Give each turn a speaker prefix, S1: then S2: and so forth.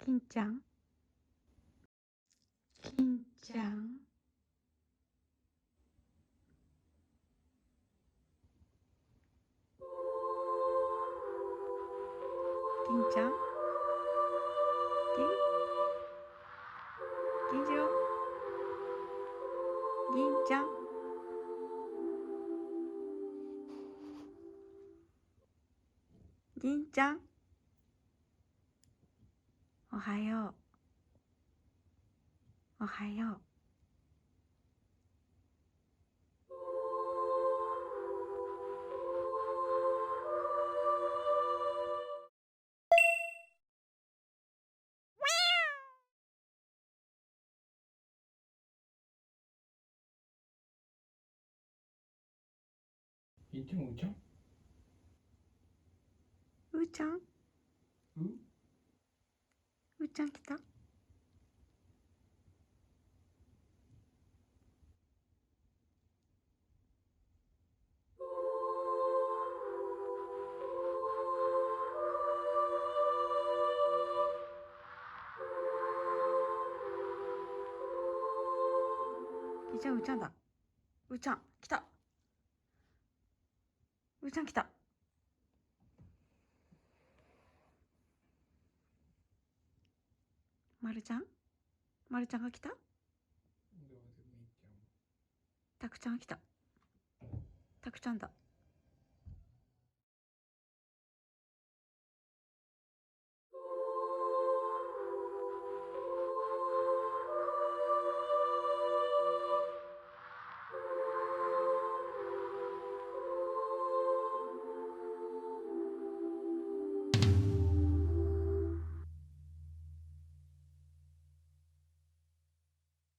S1: 金ちゃん、金ちゃん、金ちゃん、銀次郎、銀ちゃん、銀ちゃん、おはよう、おはよう。
S2: うーちゃん、うーちゃん、
S1: うーちゃん、うーちゃん来た？うーちゃん、うーちゃんだ。うーちゃん来た。うーちゃん来た。まるちゃん、まるちゃんが来た。たくちゃんが来た。たくちゃんだ。